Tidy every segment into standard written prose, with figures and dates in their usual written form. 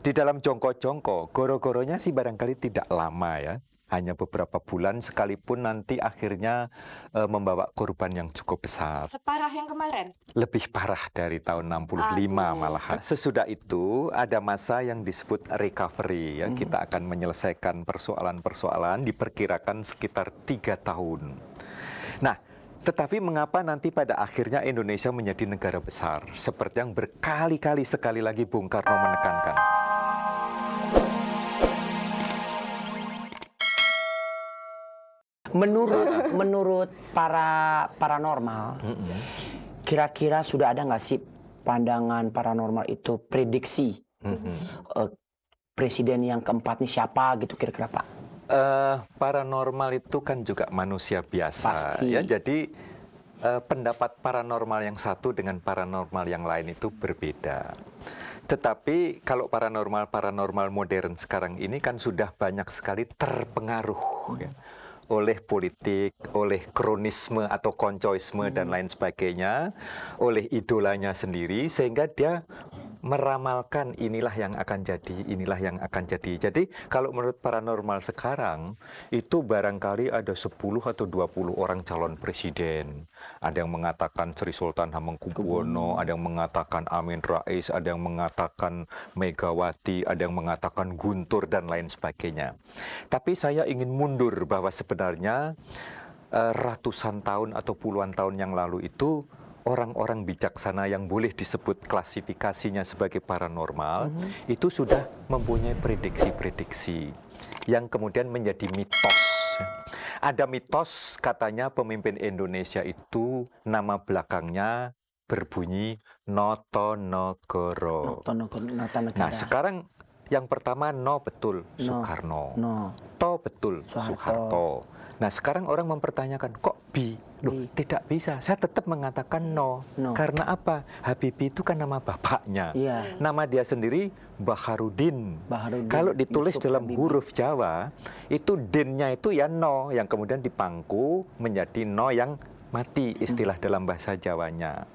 Di dalam jongko-jongko, goro-goronya sih barangkali tidak lama ya. Hanya beberapa bulan sekalipun nanti akhirnya membawa korban yang cukup besar. Separah yang kemarin? Lebih parah dari tahun 65 malahan. Sesudah itu ada masa yang disebut recovery ya. Kita akan menyelesaikan persoalan-persoalan diperkirakan sekitar 3 tahun. Nah, tetapi mengapa nanti pada akhirnya Indonesia menjadi negara besar? Seperti yang berkali-kali sekali lagi Bung Karno menekankan. Menurut para paranormal, kira-kira sudah ada nggak sih pandangan paranormal itu prediksi presiden yang keempat nih siapa gitu kira-kira Pak? Paranormal itu kan juga manusia biasa. Pasti. Ya, jadi pendapat paranormal yang satu dengan paranormal yang lain itu berbeda. Tetapi kalau paranormal modern sekarang ini kan sudah banyak sekali terpengaruh ya, oleh politik, oleh kronisme atau koncoisme dan lain sebagainya, oleh idolanya sendiri, sehingga dia meramalkan inilah yang akan jadi, inilah yang akan jadi. Jadi kalau menurut paranormal sekarang, itu barangkali ada 10 atau 20 orang calon presiden. Ada yang mengatakan Sri Sultan Hamengkubuwono, ada yang mengatakan Amin Rais, ada yang mengatakan Megawati, ada yang mengatakan Guntur, dan lain sebagainya. Tapi saya ingin mundur bahwa sebenarnya ratusan tahun atau puluhan tahun yang lalu itu orang-orang bijaksana yang boleh disebut klasifikasinya sebagai paranormal itu sudah mempunyai prediksi-prediksi yang kemudian menjadi mitos. Ada mitos katanya pemimpin Indonesia itu nama belakangnya berbunyi Notonegoro. Nah, sekarang yang pertama No betul Soekarno. To betul Soeharto. Nah, sekarang orang mempertanyakan, kok Bi? Loh, tidak bisa. Saya tetap mengatakan no. Karena apa? Habibie itu kan nama bapaknya. Nama dia sendiri Baharudin. Kalau ditulis dalam huruf Jawa, itu dinnya itu ya no, yang kemudian dipangku menjadi no yang mati, istilah dalam bahasa Jawanya.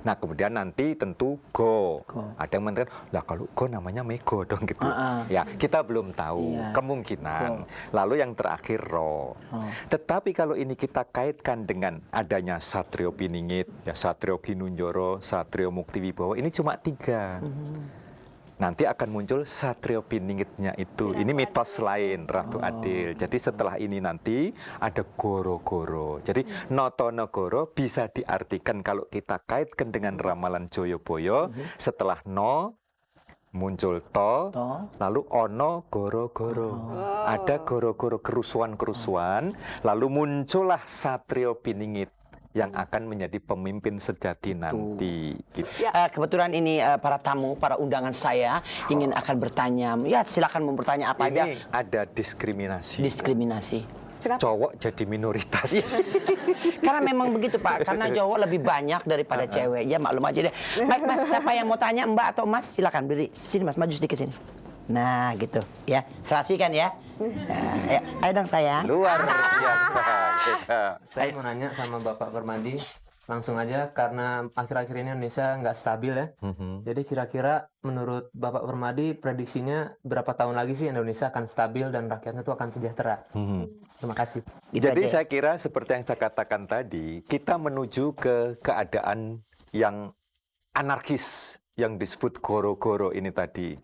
Nah, kemudian nanti tentu go. Ada yang mengatakan, lah kalau go namanya Mego dong gitu. Ya, kita belum tahu, kemungkinan. Lalu yang terakhir ro. Tetapi kalau ini kita kaitkan dengan adanya Satrio Piningit, ya Satrio Ginunjoro, Satrio Muktiwibowo, ini cuma 3. Nanti akan muncul Satrio Piningitnya itu. Ini mitos lain, Ratu Adil. Jadi setelah ini nanti ada goro-goro. Jadi Notonegoro bisa diartikan kalau kita kaitkan dengan ramalan Joyoboyo, setelah no muncul to, lalu ono goro-goro. Ada goro-goro kerusuhan-kerusuhan, lalu muncullah Satrio Piningit yang akan menjadi pemimpin sejati nanti. Gitu. Kebetulan ini para tamu, para undangan saya ingin akan bertanya. Ya, silakan mau bertanya apa aja. Ini ada diskriminasi. Kenapa? Cowok jadi minoritas. Karena memang begitu Pak, karena cowok lebih banyak daripada cewek. Ya maklum aja deh. Baik Mas, siapa yang mau tanya, Mbak atau Mas? Silakan berdiri. Sini Mas, maju sedikit sini. Nah gitu ya, serasikan ya. Nah, ayo dong sayang. Luar biasa. Saya mau nanya sama Bapak Permadi langsung aja, karena akhir-akhir ini Indonesia nggak stabil ya. Jadi kira-kira menurut Bapak Permadi prediksinya berapa tahun lagi sih Indonesia akan stabil dan rakyatnya itu akan sejahtera? Terima kasih. Jadi saya kira seperti yang saya katakan tadi, kita menuju ke keadaan yang anarkis yang disebut goro-goro ini tadi.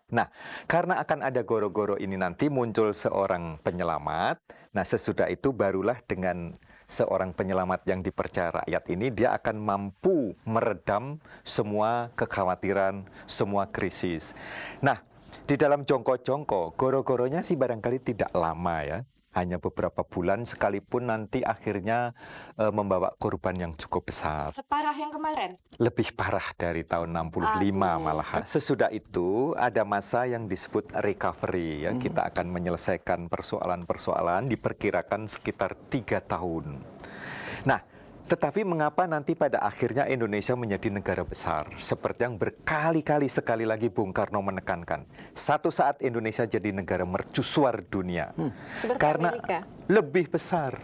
Nah, karena akan ada goro-goro ini nanti muncul seorang penyelamat. Nah, sesudah itu barulah dengan seorang penyelamat yang dipercaya rakyat ini, dia akan mampu meredam semua kekhawatiran, semua krisis. Nah, di dalam jongko-jongko, goro-goronya sih barangkali tidak lama ya. Hanya beberapa bulan sekalipun nanti akhirnya membawa korban yang cukup besar. Separah yang kemarin? Lebih parah dari tahun 65 malahan. Sesudah itu ada masa yang disebut recovery ya. Kita akan menyelesaikan persoalan-persoalan diperkirakan sekitar 3 tahun. Nah, tetapi mengapa nanti pada akhirnya Indonesia menjadi negara besar? Seperti yang berkali-kali sekali lagi Bung Karno menekankan. Satu saat Indonesia jadi negara mercusuar dunia. Karena Amerika. lebih besar.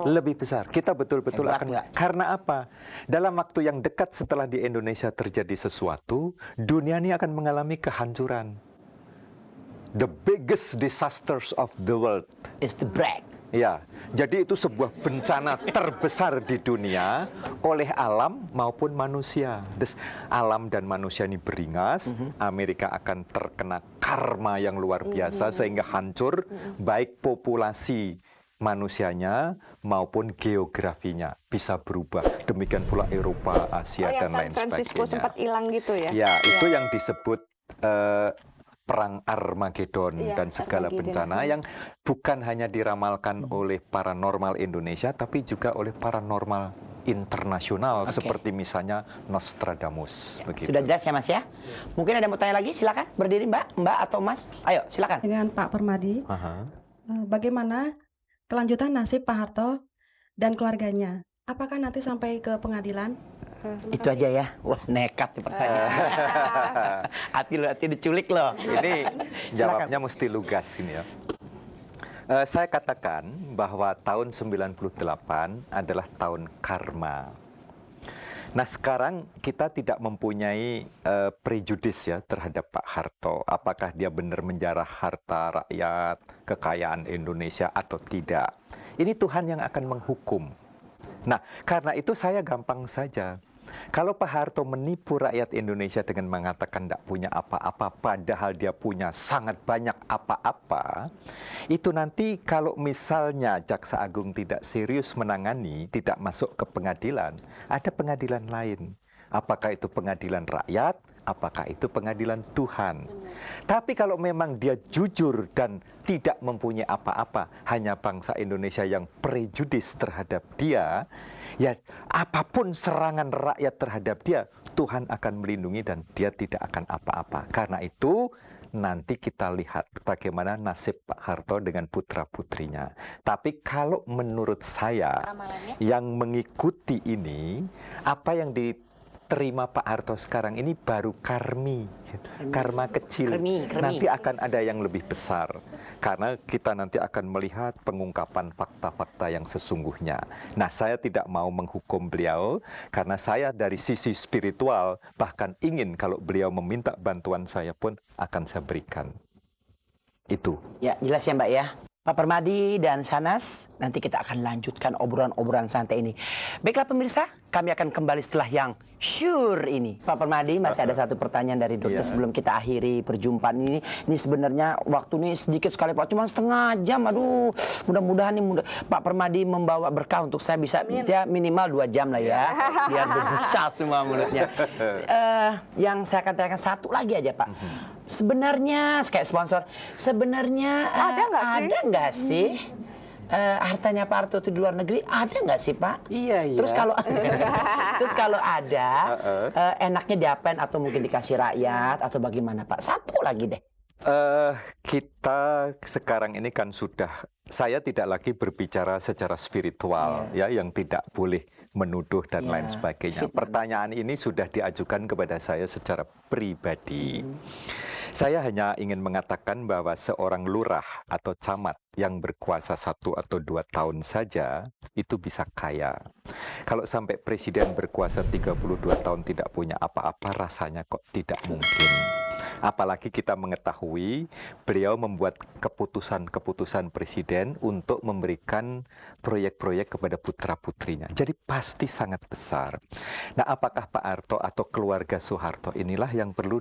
Lebih besar. Kita betul-betul akan. Karena apa? Dalam waktu yang dekat setelah di Indonesia terjadi sesuatu, dunia ini akan mengalami kehancuran. the biggest disasters of the world. Is the break. Ya, jadi itu sebuah bencana terbesar di dunia oleh alam maupun manusia. Alam dan manusia ini beringas, Amerika akan terkena karma yang luar biasa sehingga hancur baik populasi manusianya maupun geografinya bisa berubah. Demikian pula Eropa, Asia, dan lain San Francisco sebagainya. sempat hilang gitu ya? Ya, itu yang disebut perang Armageddon dan segala bencana yang bukan hanya diramalkan oleh paranormal Indonesia, tapi juga oleh paranormal internasional seperti misalnya Nostradamus. Begitu. Sudah jelas ya Mas ya? Mungkin ada yang mau tanya lagi, silakan berdiri Mbak atau Mas. Ayo silakan. Dengan Pak Permadi, bagaimana kelanjutan nasib Pak Harto dan keluarganya? Apakah nanti sampai ke pengadilan? Itu aja ya. Wah nekat nih pertanyaan. hati diculik loh. Ini jawabnya mesti lugas ini ya. Saya katakan bahwa tahun 98 adalah tahun karma. Nah sekarang kita tidak mempunyai prejudis ya terhadap Pak Harto. Apakah dia benar menjarah harta rakyat, kekayaan Indonesia atau tidak. Ini Tuhan yang akan menghukum. Nah karena itu saya gampang saja. Kalau Pak Harto menipu rakyat Indonesia dengan mengatakan tidak punya apa-apa, padahal dia punya sangat banyak apa-apa, itu nanti kalau misalnya Jaksa Agung tidak serius menangani, tidak masuk ke pengadilan, ada pengadilan lain. Apakah itu pengadilan rakyat, apakah itu pengadilan Tuhan. Tapi kalau memang dia jujur dan tidak mempunyai apa-apa, hanya bangsa Indonesia yang prejudis terhadap dia, ya apapun serangan rakyat terhadap dia, Tuhan akan melindungi dan dia tidak akan apa-apa. Karena itu nanti kita lihat bagaimana nasib Pak Harto dengan putra-putrinya. Tapi kalau menurut saya yang mengikuti ini, apa yang diterima Pak Harto sekarang ini baru karma kecil. Nanti akan ada yang lebih besar. Karena kita nanti akan melihat pengungkapan fakta-fakta yang sesungguhnya. Nah, saya tidak mau menghukum beliau, karena saya dari sisi spiritual, bahkan ingin kalau beliau meminta bantuan saya pun akan saya berikan. Itu. Ya, jelas ya Mbak ya. Pak Permadi dan Sanas, nanti kita akan lanjutkan obrolan-obrolan santai ini. Baiklah pemirsa, kami akan kembali setelah yang sure ini. Pak Permadi, masih ada satu pertanyaan dari dokter sebelum kita akhiri perjumpaan ini. Ini sebenarnya waktu ini sedikit sekali Pak, cuma setengah jam. Aduh, mudah-mudahan nih Pak Permadi membawa berkah untuk saya bisa minimal 2 jam lah ya. Biar berbusa semua mulutnya. Yang saya katakan satu lagi aja Pak. Sebenarnya kayak sponsor, sebenarnya ada nggak sih hartanya Pak Harto itu di luar negeri? Ada nggak sih Pak? Iya. Terus kalau ada, enaknya diapain atau mungkin dikasih rakyat atau bagaimana Pak? Satu lagi deh. Kita sekarang ini kan saya tidak lagi berbicara secara spiritual ya, yang tidak boleh menuduh dan lain sebagainya. Pertanyaan ini sudah diajukan kepada saya secara pribadi. Saya hanya ingin mengatakan bahwa seorang lurah atau camat yang berkuasa 1 atau 2 tahun saja itu bisa kaya. Kalau sampai presiden berkuasa 32 tahun tidak punya apa-apa, rasanya kok tidak mungkin. Apalagi kita mengetahui beliau membuat keputusan-keputusan presiden untuk memberikan proyek-proyek kepada putra-putrinya. Jadi pasti sangat besar. Nah, apakah Pak Harto atau keluarga Soeharto inilah yang perlu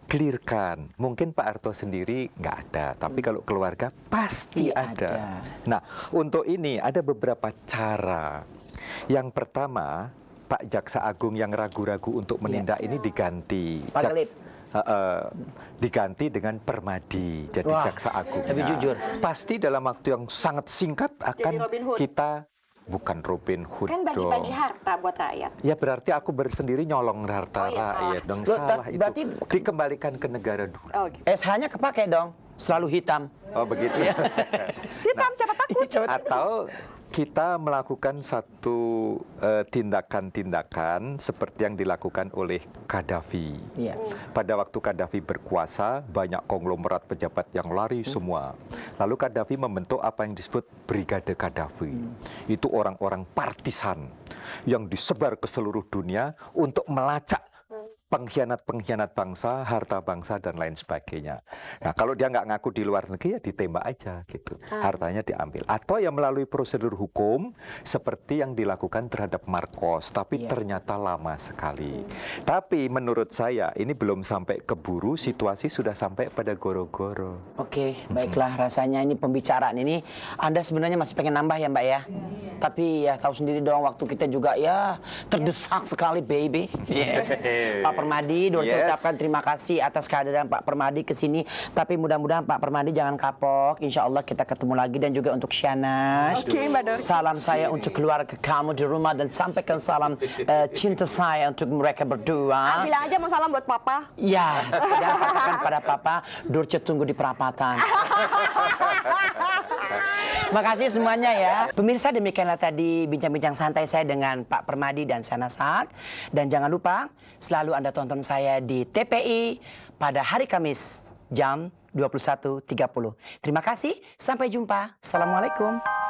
clearkan. Mungkin Pak Harto sendiri nggak ada, tapi kalau keluarga pasti ada. Nah, untuk ini ada beberapa cara. Yang pertama, Pak Jaksa Agung yang ragu-ragu untuk menindak ini diganti. Diganti dengan Permadi, jadi Jaksa Agung. Lebih jujur. Pasti dalam waktu yang sangat singkat akan kita bukan Robin Hood kan bagi-bagi harta buat rakyat. Ya berarti aku bersendiri nyolong harta rakyat dong. Salah itu. Berarti dikembalikan ke negara dulu. Gitu. SH-nya kepake dong, selalu hitam. Oh begitu. Hitam, siapa takut? Atau kita melakukan satu tindakan-tindakan seperti yang dilakukan oleh Gaddafi. Pada waktu Gaddafi berkuasa, banyak konglomerat pejabat yang lari semua. Lalu Gaddafi membentuk apa yang disebut Brigade Gaddafi. Itu orang-orang partisan yang disebar ke seluruh dunia untuk melacak pengkhianat-pengkhianat bangsa, harta bangsa, dan lain sebagainya. Nah, kalau dia nggak ngaku di luar negeri, ya ditembak aja gitu. Hartanya diambil. Atau ya melalui prosedur hukum, seperti yang dilakukan terhadap Marcos, tapi ternyata lama sekali. Tapi menurut saya, ini belum sampai keburu, situasi sudah sampai pada goro-goro. Oke, baiklah. Rasanya ini pembicaraan ini, Anda sebenarnya masih pengen nambah ya Mbak ya? Tapi ya tahu sendiri dong, waktu kita juga ya terdesak sekali, baby. Pak Permadi, Dorce ucapkan terima kasih atas kehadiran Pak Permadi ke sini. Tapi mudah-mudahan Pak Permadi jangan kapok. Insya Allah kita ketemu lagi, dan juga untuk Syahnas. Oke, Mbak Dorce. Salam saya untuk keluarga kamu di rumah, dan sampaikan salam cinta saya untuk mereka berdua. Bilang aja mau salam buat Papa. Ya, jangan katakan pada Papa, Dorce tunggu di perapatan. Makasih semuanya ya. Pemirsa, demikianlah tadi bincang-bincang santai saya dengan Pak Permadi dan Syahnas Haq. Dan jangan lupa, selalu Anda tonton saya di TPI pada hari Kamis jam 21.30. Terima kasih, sampai jumpa. Assalamualaikum.